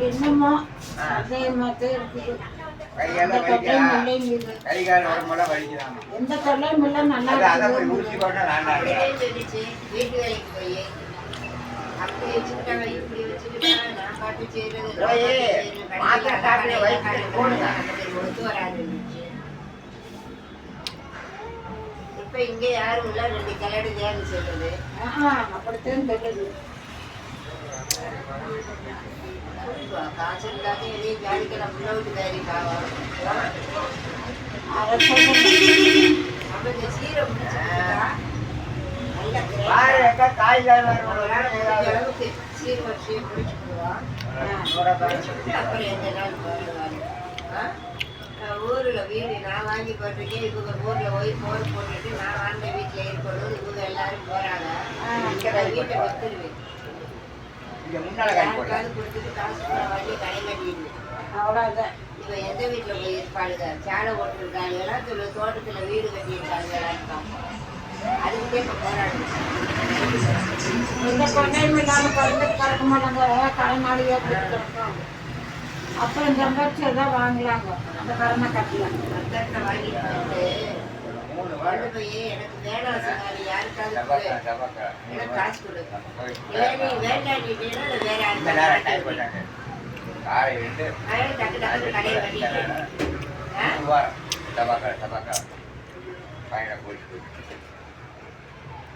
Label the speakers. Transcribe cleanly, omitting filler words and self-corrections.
Speaker 1: என்னமோ அதே மாதிரி இருக்குது. எந்த தொல்லையும் இல்லை, நல்லா
Speaker 2: இப்ப இங்க யாரும் இல்ல, 2 கலடு தேவை சொல்றது.
Speaker 1: அப்படித்தான் சொல்லுது.
Speaker 2: காசு இல்லாத எதையும் ஜாதிக்கலாம் உள்ள விட்டு தயாரிக்காவா நம்ம சீரம் அளவுக்கு சீர் வரிசையை பிடிச்சிடுவா. அப்புறம் எந்த நாள் ஊரில் வீடு நான் வாங்கி போட்டிருக்கேன். இவங்க ஊரில் போய் போர் போட்டுட்டு நான் வாழ்ந்த வீட்டில் இருக்கணும். இவங்க எல்லாரும் போகிறாங்க. வீட்டை வித்துருவேன். கொடுத்துட்டு காசு வாங்கி கடை கட்டிடுவேன்.
Speaker 1: அவ்வளோதான்.
Speaker 2: இவன் எந்த வீட்டில் போய் இருப்பாளுங்க? சேலை போட்டுருக்காங்களா, தோட்டத்தில் வீடு கட்டியிருக்காங்களான்னு அதுக்கிட்டே இப்போ போராடுவேன்.
Speaker 1: எந்த கொண்டையும் இல்லாமல் பறக்க மாட்டாங்க. கடனாளியாக கொடுத்துருக்கோம். அப்புறம் சம்பாதிச்சு எதாவது வாங்கலாங்க. அந்த கடனை கட்டலாம்.
Speaker 2: அந்த வாங்கிட்டு வந்து கொண்டு போய் எனக்கு வேணாம் சொன்னாரு. யாருக்காவது எனக்கு காசு கொடு. இல்லை நீ வேண்டாட்டிட்டேன்னா வேற டக்கு டக்கு கடையை கட்டிட்டு